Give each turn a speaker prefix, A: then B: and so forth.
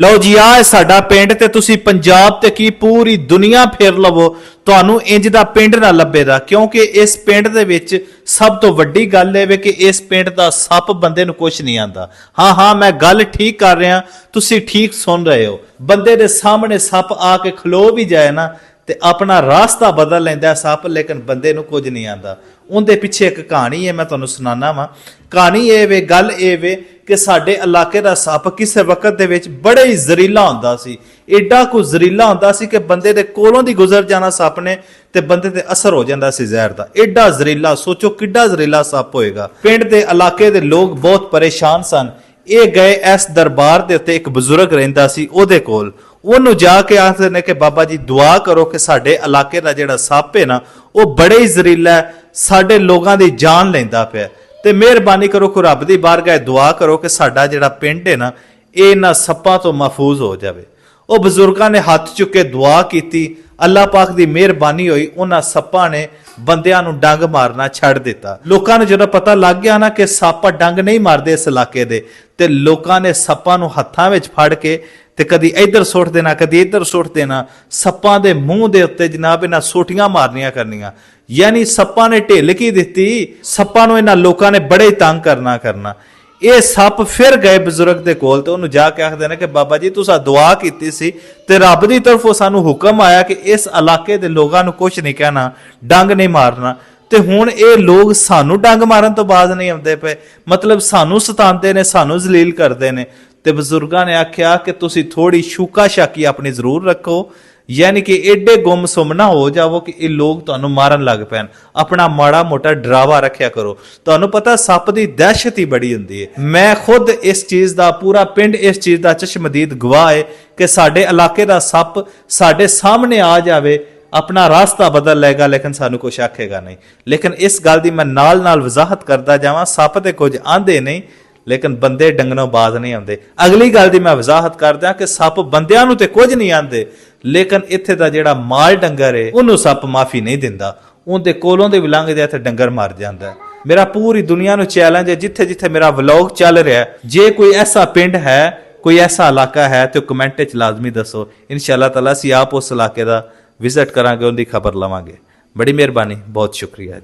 A: लो जी आ साडा पिंड ते तुसी पंजाब ते की पूरी दुनिया फेर लवो ਤੁਹਾਨੂੰ ਇੰਜ ਦਾ ਪਿੰਡ ਨਾ ਲੱਭੇਦਾ ਕਿਉਂਕਿ ਇਸ ਪਿੰਡ ਦੇ ਵਿੱਚ ਸਭ ਤੋਂ ਵੱਡੀ ਗੱਲ ਇਹ ਵੇ ਕਿ ਇਸ ਪਿੰਡ ਦਾ ਸੱਪ ਬੰਦੇ ਨੂੰ ਕੁਝ ਨਹੀਂ ਆਂਦਾ। ਹਾਂ ਮੈਂ ਗੱਲ ਠੀਕ ਕਰ ਰਿਹਾ, ਤੁਸੀਂ ਠੀਕ ਸੁਣ ਰਹੇ ਹੋ। ਬੰਦੇ ਦੇ ਸਾਹਮਣੇ ਸੱਪ ਆ ਕੇ ਖਲੋ ਵੀ ਜਾਏ ਨਾ ਤੇ ਆਪਣਾ ਰਾਸਤਾ ਬਦਲ ਲੈਂਦਾ ਸੱਪ, ਲੇਕਿਨ ਬੰਦੇ ਨੂੰ ਕੁਝ ਨਹੀਂ ਆਂਦਾ। ਉਹਦੇ ਪਿੱਛੇ ਇੱਕ ਕਹਾਣੀ ਹੈ, ਮੈਂ ਤੁਹਾਨੂੰ ਸੁਣਾਣਾ ਵਾ। ਕਹਾਣੀ ਇਹ ਵੇ, ਗੱਲ ਇਹ ਵੇ ਕਿ ਸਾਡੇ ਇਲਾਕੇ ਦਾ ਸੱਪ ਕਿਸੇ ਵਕਤ ਦੇ ਵਿੱਚ ਬੜਾ ਹੀ ਜ਼ਹਿਰੀਲਾ ਹੁੰਦਾ ਸੀ। ਏਡਾ ਕੁ ਜ਼ਹਿਰੀਲਾ ਹੁੰਦਾ ਸੀ ਕਿ ਬੰਦੇ ਦੇ ਕੋਲੋਂ ਦੀ ਗੁਜ਼ਰ ਜਾਣਾ ਸੱਪ ਨੇ ਤੇ ਬੰਦੇ ਤੇ ਅਸਰ ਹੋ ਜਾਂਦਾ ਸੀ ਜ਼ਹਿਰ ਦਾ। ਏਡਾ ਜ਼ਹਿਰੀਲਾ, ਸੋਚੋ ਕਿੱਡਾ ਜ਼ਹਿਰੀਲਾ ਸੱਪ ਹੋਏਗਾ। ਪਿੰਡ ਦੇ ਇਲਾਕੇ ਦੇ ਲੋਕ ਬਹੁਤ ਪਰੇਸ਼ਾਨ ਸਨ। ਇਹ ਗਏ ਇਸ ਦਰਬਾਰ ਦੇ ਉੱਤੇ, ਇੱਕ ਬਜ਼ੁਰਗ ਰਹਿੰਦਾ ਸੀ ਉਹਦੇ ਕੋਲ। ਉਹਨੂੰ ਜਾ ਕੇ ਆਖਦੇ ਨੇ ਕਿ ਬਾਬਾ ਜੀ ਦੁਆ ਕਰੋ ਕਿ ਸਾਡੇ ਇਲਾਕੇ ਦਾ ਜਿਹੜਾ ਸੱਪ ਹੈ ਨਾ ਉਹ ਬੜਾ ਹੀ ਜ਼ਹਿਰੀਲਾ ਹੈ, ਸਾਡੇ ਲੋਕਾਂ ਦੀ ਜਾਨ ਲੈਂਦਾ ਪਿਆ, ਤੇ ਮਿਹਰਬਾਨੀ ਕਰੋ ਕਿ ਰੱਬ ਦੀ ਬਾਰਗਾਹ ਦੁਆ ਕਰੋ ਕਿ ਸਾਡਾ ਜਿਹੜਾ ਪਿੰਡ ਹੈ ਨਾ ਇਹ ਇਹਨਾਂ ਸੱਪਾਂ ਤੋਂ ਮਹਿਫੂਜ਼ ਹੋ ਜਾਵੇ। ਉਹ ਬਜ਼ੁਰਗਾਂ ਨੇ ਹੱਥ ਚੁੱਕ ਕੇ ਦੁਆ ਕੀਤੀ, ਅੱਲਾਹ ਪਾਕ ਦੀ ਮਿਹਰਬਾਨੀ ਹੋਈ, ਉਹਨਾਂ ਸੱਪਾਂ ਨੇ ਬੰਦਿਆਂ ਨੂੰ ਡੰਗ ਮਾਰਨਾ ਛੱਡ ਦਿੱਤਾ। ਲੋਕਾਂ ਨੂੰ ਜਦੋਂ ਪਤਾ ਲੱਗ ਗਿਆ ਨਾ ਕਿ ਸੱਪ ਡੰਗ ਨਹੀਂ ਮਾਰਦੇ ਇਸ ਇਲਾਕੇ ਦੇ, ਤੇ ਲੋਕਾਂ ਨੇ ਸੱਪਾਂ ਨੂੰ ਹੱਥਾਂ ਵਿੱਚ ਫੜ ਕੇ ਤੇ ਕਦੀ ਇੱਧਰ ਸੁੱਟ ਦੇਣਾ, ਕਦੀ ਇੱਧਰ ਸੁੱਟ ਦੇਣਾ। ਸੱਪਾਂ ਦੇ ਮੂੰਹ ਦੇ ਉੱਤੇ ਜਨਾਬ ਇਹਨਾਂ ਸੋਟੀਆਂ ਮਾਰਨੀਆਂ ਕਰਨੀਆਂ। ਯਾਨੀ ਸੱਪਾਂ ਨੇ ਢਿੱਲ ਕੀ ਦਿੱਤੀ, ਸੱਪਾਂ ਨੂੰ ਇਹਨਾਂ ਲੋਕਾਂ ਨੇ ਬੜੇ ਤੰਗ ਕਰਨਾ। ਇਹ ਸੱਪ ਫਿਰ ਗਏ ਬਜ਼ੁਰਗ ਦੇ ਕੋਲ ਤੇ ਉਹਨੂੰ ਜਾ ਕੇ ਆਖਦੇ ਨੇ ਕਿ ਬਾਬਾ ਜੀ ਤੁਸੀਂ ਦੁਆ ਕੀਤੀ ਸੀ ਤੇ ਰੱਬ ਦੀ ਤਰਫੋਂ ਸਾਨੂੰ ਹੁਕਮ ਆਇਆ ਕਿ ਇਸ ਇਲਾਕੇ ਦੇ ਲੋਕਾਂ ਨੂੰ ਕੁਝ ਨਹੀਂ ਕਹਿਣਾ, ਡੰਗ ਨਹੀਂ ਮਾਰਨਾ, ਤੇ ਹੁਣ ਇਹ ਲੋਕ ਸਾਨੂੰ ਡੰਗ ਮਾਰਨ ਤੋਂ ਬਾਅਦ ਨਹੀਂ ਆਉਂਦੇ ਪਏ, ਮਤਲਬ ਸਾਨੂੰ ਸਤਾਉਂਦੇ ਨੇ, ਸਾਨੂੰ ਜ਼ਲੀਲ ਕਰਦੇ ਨੇ। ਤੇ ਬਜ਼ੁਰਗਾਂ ਨੇ ਆਖਿਆ ਕਿ ਤੁਸੀਂ ਥੋੜੀ ਸ਼ੂਕਾ ਸ਼ਾਕੀ ਆਪਣੀ ਜ਼ਰੂਰ ਰੱਖੋ, ਯਾਨੀ ਕਿ ਏਡੇ ਗੁੰਮਸੁੰਮ ਨਾ ਹੋ ਜਾਵੋ ਕਿ ਇਹ ਲੋਕ ਤੁਹਾਨੂੰ ਮਾਰਨ ਲੱਗ ਪੈਣ। ਆਪਣਾ ਮਾੜਾ ਮੋਟਾ ਡਰਾਵਾ ਰੱਖਿਆ ਕਰੋ। ਤੁਹਾਨੂੰ ਪਤਾ ਸੱਪ ਦੀ ਦਹਿਸ਼ਤ ਹੀ ਬੜੀ ਹੁੰਦੀ ਹੈ। ਮੈਂ ਖੁਦ ਇਸ ਚੀਜ਼ ਦਾ, ਪੂਰਾ ਪਿੰਡ ਇਸ ਚੀਜ਼ ਦਾ ਚਸ਼ਮਦੀਦ ਗਵਾਹ ਹੈ ਕਿ ਸਾਡੇ ਇਲਾਕੇ ਦਾ ਸੱਪ ਸਾਡੇ ਸਾਹਮਣੇ ਆ ਜਾਵੇ ਆਪਣਾ ਰਾਸਤਾ ਬਦਲ ਲਏਗਾ, ਲੇਕਿਨ ਸਾਨੂੰ ਕੁਛ ਆਖੇਗਾ ਨਹੀਂ। ਲੇਕਿਨ ਇਸ ਗੱਲ ਦੀ ਮੈਂ ਨਾਲ ਵਜ਼ਾਹਤ ਕਰਦਾ ਜਾਵਾਂ, ਸੱਪ ਤੇ ਕੁਝ ਆਂਦੇ ਨਹੀਂ ਲੇਕਿਨ ਬੰਦੇ ਡੰਗਣੋਂ ਬਾਜ਼ ਨਹੀਂ ਆਉਂਦੇ। ਅਗਲੀ ਗੱਲ ਦੀ ਮੈਂ ਵਜ਼ਾਹਤ ਕਰਦਾ ਕਿ ਸੱਪ ਬੰਦਿਆਂ ਨੂੰ ਤੇ ਕੁਝ ਨਹੀਂ ਆਂਦੇ, ਲੇਕਿਨ ਇੱਥੇ ਦਾ ਜਿਹੜਾ ਮਾਲ ਡੰਗਰ ਹੈ ਉਹਨੂੰ ਸੱਪ ਮਾਫੀ ਨਹੀਂ ਦਿੰਦਾ। ਉਹਦੇ ਕੋਲੋਂ ਦੇ ਵੀ ਲੰਘਦੇ ਤੇ ਡੰਗਰ ਮਰ ਜਾਂਦਾ। ਮੇਰਾ ਪੂਰੀ ਦੁਨੀਆ ਨੂੰ ਚੈਲੰਜ ਹੈ, ਜਿੱਥੇ ਮੇਰਾ ਵਲੌਗ ਚੱਲ ਰਿਹਾ, ਜੇ ਕੋਈ ਐਸਾ ਪਿੰਡ ਹੈ, ਕੋਈ ਐਸਾ ਇਲਾਕਾ ਹੈ ਤੇ ਕਮੈਂਟ ਵਿੱਚ ਲਾਜ਼ਮੀ ਦੱਸੋ। ਇਨਸ਼ਾਅੱਲਾਹ ਤਾਲਾ ਅਸੀਂ ਆਪ ਉਸ ਇਲਾਕੇ ਦਾ ਵਿਜ਼ਿਟ ਕਰਾਂਗੇ, ਉਹਦੀ ਖਬਰ ਲਵਾਂਗੇ। ਬੜੀ ਮਿਹਰਬਾਨੀ, ਬਹੁਤ ਸ਼ੁਕਰੀਆ ਜੀ।